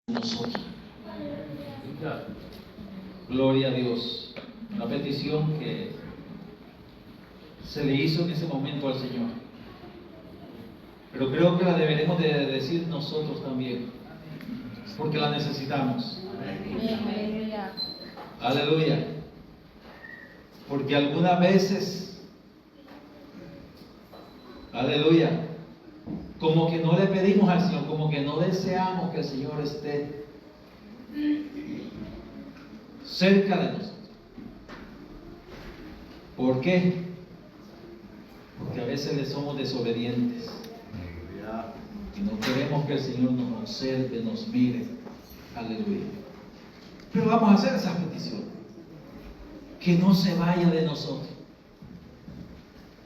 nosotros. Gloria a Dios. Una petición que se le hizo en ese momento al Señor. Pero creo que la deberemos de decir nosotros también, porque la necesitamos. Aleluya. Porque algunas veces, aleluya, como que no le pedimos al Señor, como que no deseamos que el Señor esté cerca de nosotros. ¿Por qué? Porque a veces le somos desobedientes y no queremos que el Señor nos observe, nos mire. Aleluya. Pero vamos a hacer esa petición, que no se vaya de nosotros.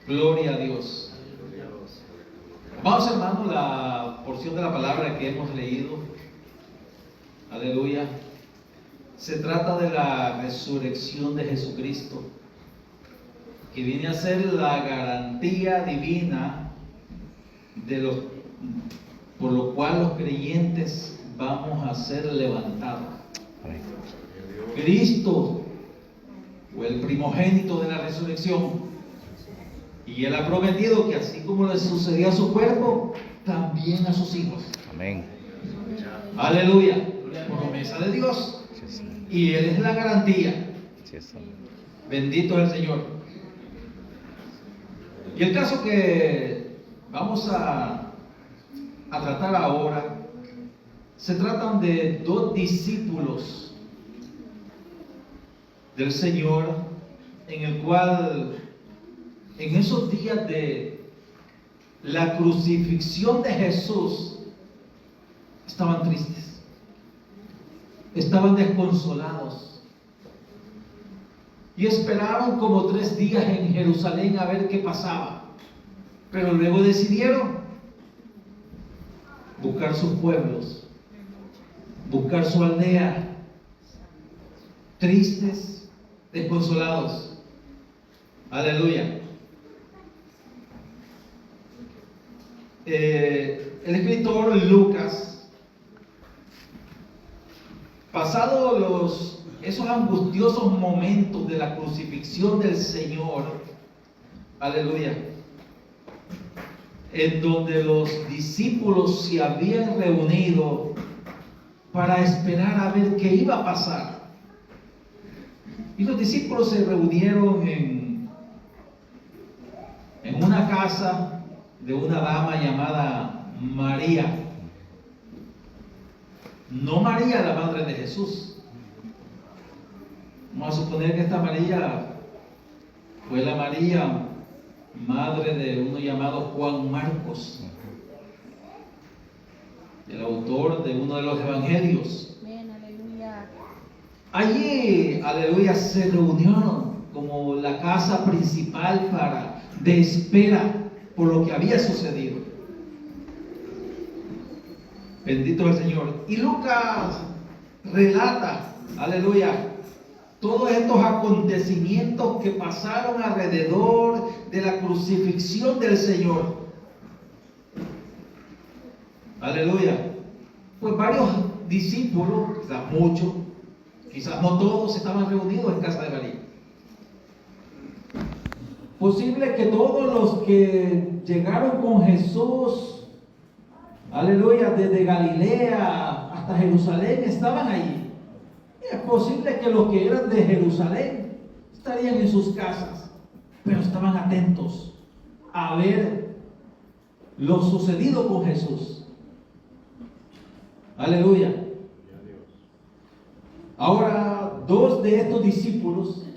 Gloria a Dios. Vamos, hermano, la porción de la palabra que hemos leído. Aleluya. Se trata de la resurrección de Jesucristo, que viene a ser la garantía divina por lo cual los creyentes vamos a ser levantados. Cristo fue el primogénito de la resurrección, y Él ha prometido que así como le sucedió a su cuerpo, también a sus hijos. Amén. Aleluya. Promesa de Dios. Y Él es la garantía. Bendito es el Señor. Y el caso que vamos a tratar ahora, se tratan de dos discípulos del Señor, en el cual en esos días de la crucifixión de Jesús estaban tristes, estaban desconsolados y esperaban como 3 días en Jerusalén a ver qué pasaba, pero luego decidieron buscar sus pueblos, buscar su aldea, tristes, desconsolados. Aleluya. El escritor Lucas, pasados esos angustiosos momentos de la crucifixión del Señor, aleluya, en donde los discípulos se habían reunido para esperar a ver qué iba a pasar, y los discípulos se reunieron en una casa de una dama llamada María. No María, la madre de Jesús. Vamos a suponer que esta María fue la María, madre de uno llamado Juan Marcos, el autor de uno de los evangelios. Allí, aleluya, se reunieron como la casa principal de espera por lo que había sucedido. Bendito el Señor. Y Lucas relata, aleluya, todos estos acontecimientos que pasaron alrededor de la crucifixión del Señor. Aleluya. Pues varios discípulos, quizás muchos, quizás no todos, estaban reunidos en casa de María. Posible que todos los que llegaron con Jesús, aleluya, desde Galilea hasta Jerusalén, estaban allí. Es posible que los que eran de Jerusalén estarían en sus casas, pero estaban atentos a ver lo sucedido con Jesús. Aleluya. Ahora, 2 de estos discípulos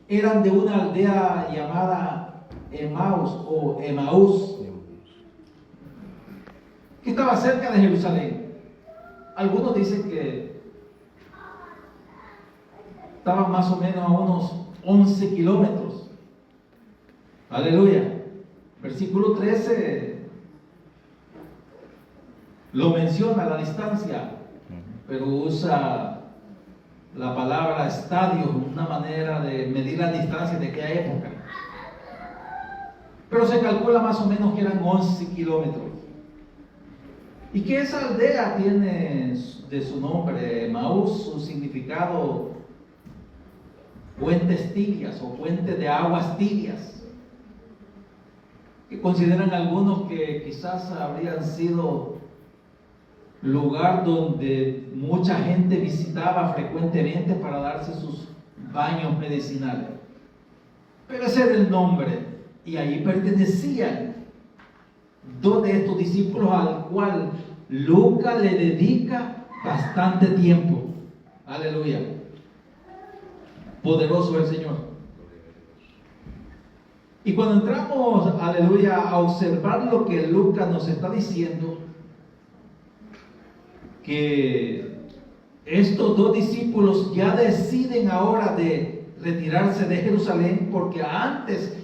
eran de una aldea llamada Emaús, que estaba cerca de Jerusalén. Algunos dicen que estaban más o menos a unos 11 kilómetros. Aleluya. Versículo 13 lo menciona la distancia, pero usa la palabra estadio, una manera de medir la distancia de aquella época. Pero se calcula más o menos que eran 11 kilómetros. Y que esa aldea tiene de su nombre, Emaús, su significado puentes tibias o puentes de aguas tibias, que consideran algunos que quizás habrían sido lugar donde mucha gente visitaba frecuentemente para darse sus baños medicinales. Pero ese era el nombre, y allí pertenecían dos de estos discípulos al cual Lucas le dedica bastante tiempo. Aleluya. Poderoso el Señor. Y cuando entramos, aleluya, a observar lo que Lucas nos está diciendo, que estos dos discípulos ya deciden ahora de retirarse de Jerusalén, porque antes,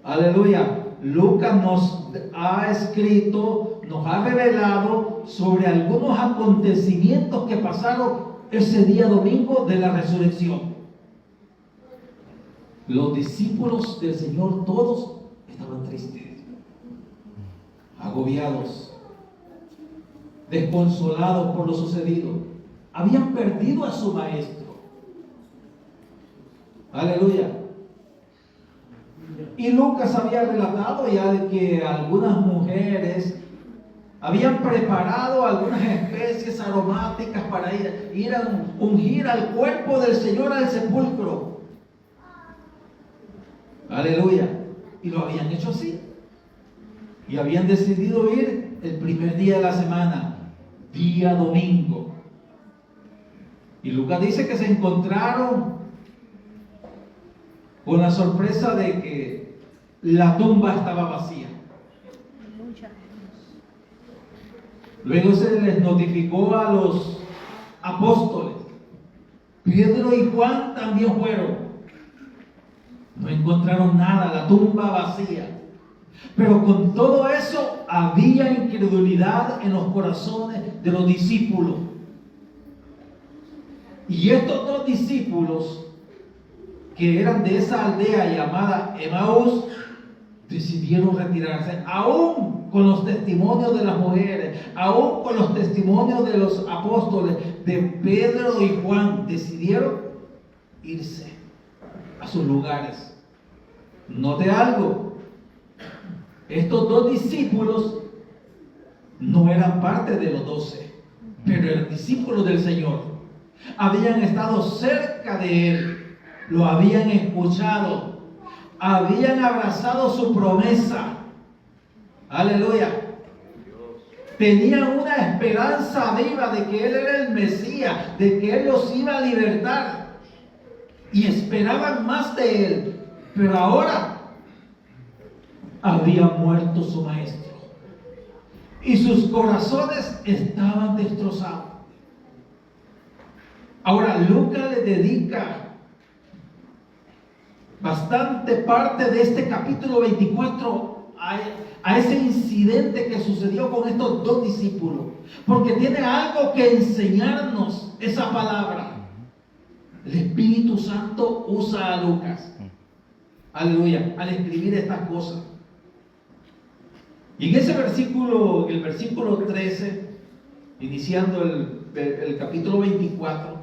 aleluya, Lucas nos ha escrito, nos ha revelado sobre algunos acontecimientos que pasaron ese día domingo de la resurrección. Los discípulos del Señor todos estaban tristes, agobiados, desconsolados por lo sucedido. Habían perdido a su maestro. Aleluya. Y Lucas había relatado ya de que algunas mujeres habían preparado algunas especies aromáticas para ir a ungir al cuerpo del Señor al sepulcro. Aleluya. Y lo habían hecho así. Y habían decidido ir el primer día de la semana, día domingo. Y Lucas dice que se encontraron con la sorpresa de que la tumba estaba vacía. Luego se les notificó a los apóstoles. Pedro y Juan también fueron. No encontraron nada, la tumba vacía. Pero con todo eso había incredulidad en los corazones de los discípulos. Y estos dos discípulos, que eran de esa aldea llamada Emaús, decidieron retirarse, aún con los testimonios de las mujeres, aún con los testimonios de los apóstoles, de Pedro y Juan, decidieron irse a sus lugares. Note algo, estos dos discípulos no eran parte de los 12, pero eran discípulos del Señor. Habían estado cerca de Él, lo habían escuchado, habían abrazado su promesa. Aleluya. Tenían una esperanza viva de que Él era el Mesías, de que Él los iba a libertar. Y esperaban más de Él. Pero ahora había muerto su maestro. Y sus corazones estaban destrozados. Ahora Lucas le dedica bastante parte de este capítulo 24 a ese incidente que sucedió con estos dos discípulos, porque tiene algo que enseñarnos esa palabra. El Espíritu Santo usa a Lucas, aleluya, al escribir estas cosas. Y en ese versículo, el versículo 13, iniciando el capítulo 24,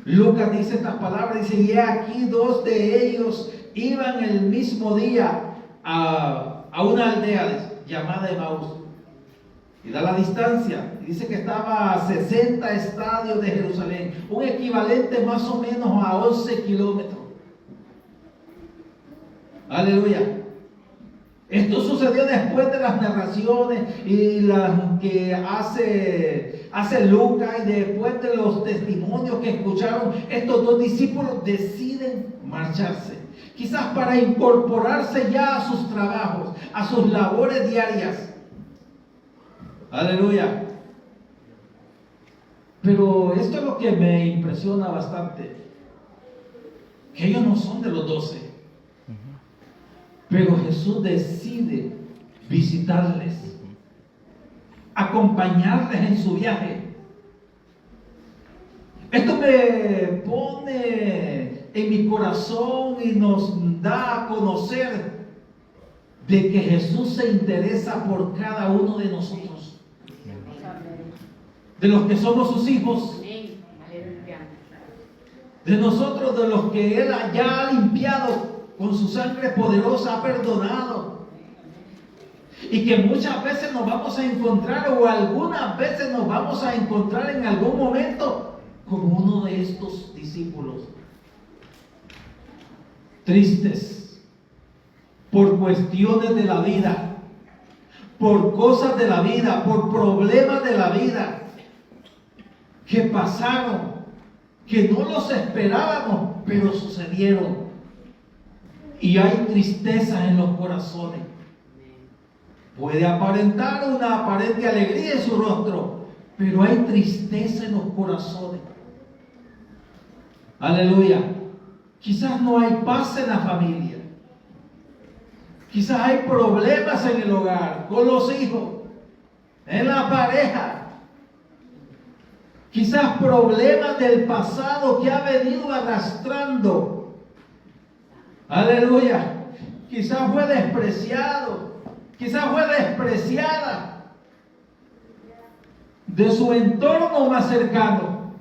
Lucas dice estas palabras, dice: y aquí dos de ellos iban el mismo día a una aldea llamada Emaús, y da la distancia, y dice que estaba a 60 estadios de Jerusalén, un equivalente más o menos a 11 kilómetros. Aleluya. Esto sucedió después de las narraciones y las que hace Lucas, y después de los testimonios que escucharon. Estos dos discípulos deciden marcharse, quizás para incorporarse ya a sus trabajos, a sus labores diarias. Aleluya. Pero esto es lo que me impresiona bastante, que ellos no son de los 12. Pero Jesús decide visitarles, acompañarles en su viaje. Esto me pone en mi corazón y nos da a conocer de que Jesús se interesa por cada uno de nosotros. de los que somos sus hijos, de nosotros, de los que Él ya ha limpiado con su sangre poderosa, ha perdonado. Y que muchas veces nos vamos a encontrar, o algunas veces nos vamos a encontrar en algún momento como uno de estos discípulos, tristes por cuestiones de la vida, por cosas de la vida, por problemas de la vida que pasaron, que no los esperábamos, pero sucedieron. Y hay tristeza en los corazones. Puede aparentar una aparente alegría en su rostro, pero hay tristeza en los corazones. Aleluya. Quizás no hay paz en la familia. Quizás hay problemas en el hogar, con los hijos, en la pareja. Quizás problemas del pasado que ha venido arrastrando. Aleluya. Quizás fue despreciado. Quizás fue despreciada de su entorno más cercano.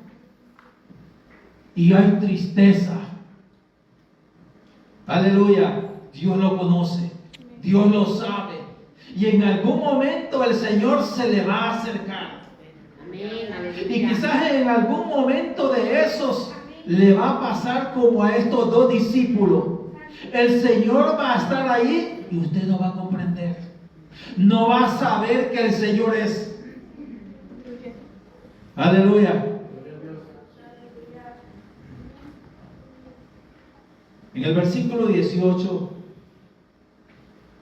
Y hay tristeza. Aleluya. Dios lo conoce. Dios lo sabe. Y en algún momento el Señor se le va a acercar. Y quizás en algún momento de esos le va a pasar como a estos dos discípulos. El Señor va a estar ahí y usted no va a comprender. No va a saber que el Señor es. Aleluya. En el versículo 18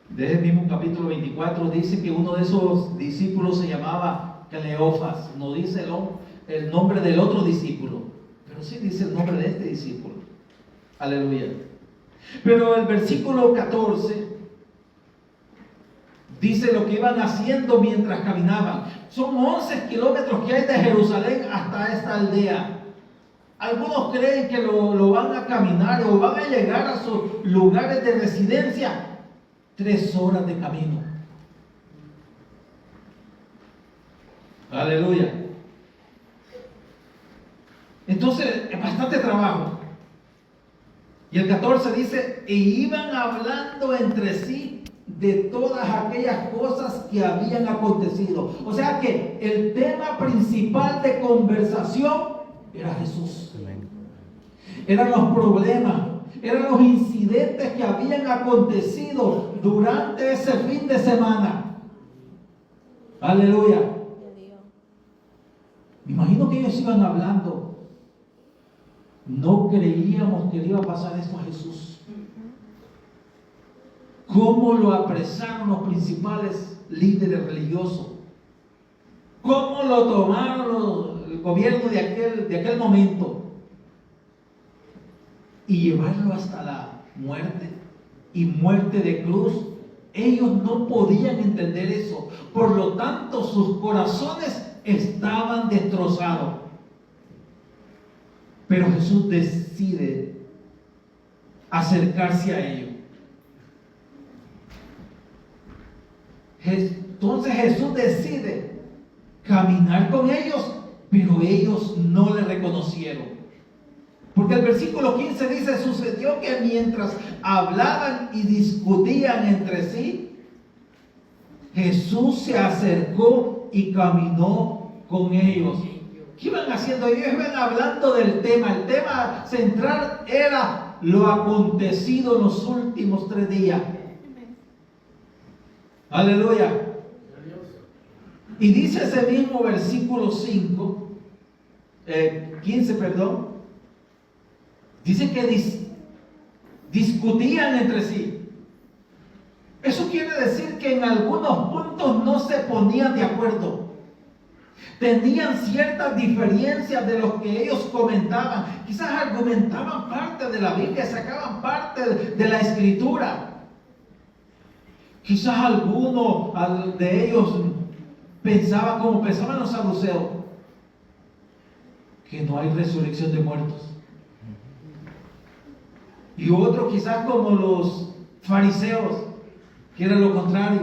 de ese mismo capítulo 24 dice que uno de esos discípulos se llamaba Cleofas. No dice el nombre del otro discípulo, pero sí dice el nombre de este discípulo. Aleluya. Pero el versículo 14 dice lo que iban haciendo mientras caminaban. Son 11 kilómetros que hay de Jerusalén hasta esta aldea. Algunos creen que lo van a caminar o van a llegar a sus lugares de residencia 3 horas de camino. Aleluya. Entonces es bastante trabajo. Y el 14 dice, e iban hablando entre sí de todas aquellas cosas que habían acontecido. O sea que el tema principal de conversación era Jesús. Eran los problemas, eran los incidentes que habían acontecido durante ese fin de semana. Aleluya. Me imagino que ellos iban hablando. No creíamos que le iba a pasar esto a Jesús. ¿Cómo lo apresaron los principales líderes religiosos? ¿Cómo lo tomaron el gobierno de aquel momento? Y llevarlo hasta la muerte, y muerte de cruz. Ellos no podían entender eso. Por lo tanto, sus corazones estaban destrozados. Pero Jesús decide acercarse a ellos. Entonces Jesús decide caminar con ellos, pero ellos no le reconocieron. Porque el versículo 15 dice, sucedió que mientras hablaban y discutían entre sí, Jesús se acercó y caminó con ellos. ¿Qué iban haciendo? Ellos iban hablando del tema. El tema central era lo acontecido en los últimos 3 días. Aleluya. Y dice ese mismo versículo 15, perdón. Dice que discutían entre sí. Eso quiere decir que en algunos puntos no se ponían de acuerdo. Tenían ciertas diferencias de lo que ellos comentaban. Quizás argumentaban parte de la Biblia, sacaban parte de la Escritura. Quizás alguno de ellos pensaba como pensaban los saduceos, que no hay resurrección de muertos. Y otro quizás como los fariseos, que era lo contrario.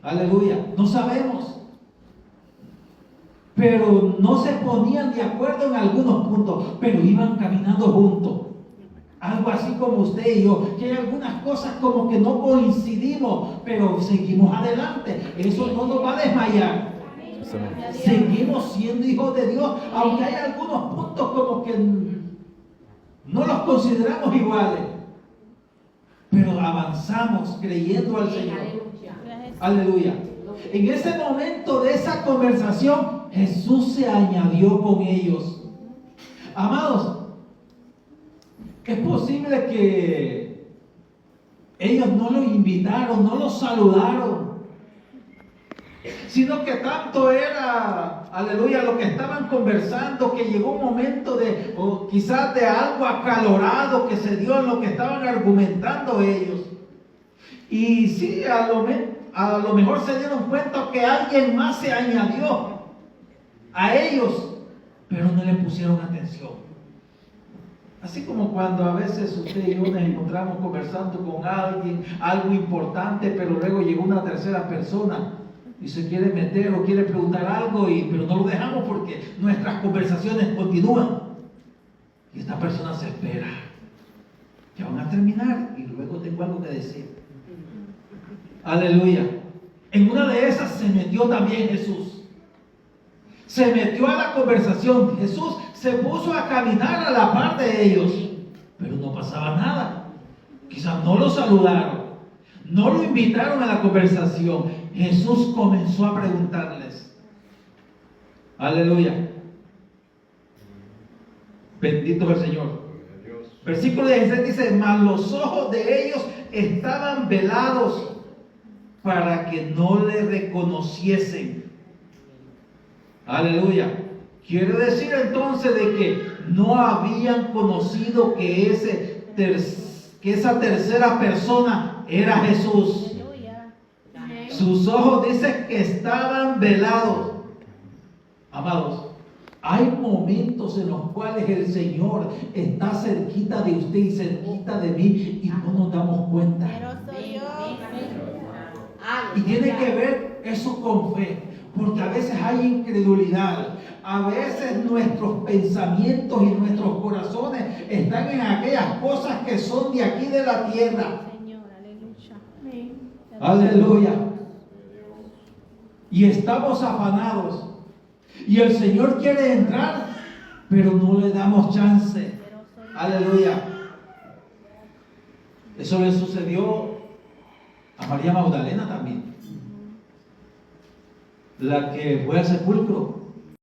Aleluya. No sabemos. pero no se ponían de acuerdo en algunos puntos, pero iban caminando juntos. Algo así como usted y yo, que hay algunas cosas como que no coincidimos, pero seguimos adelante. Eso no nos va a desmayar. Seguimos siendo hijos de Dios, aunque hay algunos puntos como que no los consideramos iguales, pero avanzamos creyendo al Señor. Aleluya. En ese momento de esa conversación, Jesús se añadió con ellos. Amados, es posible que ellos no los invitaron, no los saludaron, sino que tanto era, aleluya, lo que estaban conversando, que llegó un momento de, o quizás de algo acalorado que se dio en lo que estaban argumentando ellos. Y sí, a lo mejor se dieron cuenta que alguien más se añadió a ellos, pero no le pusieron atención. Así como cuando a veces usted y yo nos encontramos conversando con alguien, algo importante, pero luego llegó una tercera persona y se quiere meter o quiere preguntar algo, pero no lo dejamos porque nuestras conversaciones continúan. Y esta persona se espera. Ya van a terminar y luego tengo algo que decir. Aleluya. En una de esas se metió también Jesús. Se metió a la conversación. Jesús se puso a caminar a la par de ellos, pero no pasaba nada. Quizás no lo saludaron, no lo invitaron a la conversación. Jesús comenzó a preguntarles. Aleluya. Bendito es el Señor. Versículo 16 dice: mas los ojos de ellos estaban velados para que no le reconociesen. Aleluya. Quiere decir entonces de que no habían conocido que esa tercera persona era Jesús. Sus ojos dicen que estaban velados. Amados, hay momentos en los cuales el Señor está cerquita de usted y cerquita de mí y no nos damos cuenta. Y tiene que ver eso con fe, porque a veces hay incredulidad. A veces nuestros pensamientos y nuestros corazones están en aquellas cosas que son de aquí de la tierra. Aleluya. Y estamos afanados. Y el Señor quiere entrar, pero no le damos chance. Aleluya. Eso le sucedió a María Magdalena también, la que fue al sepulcro.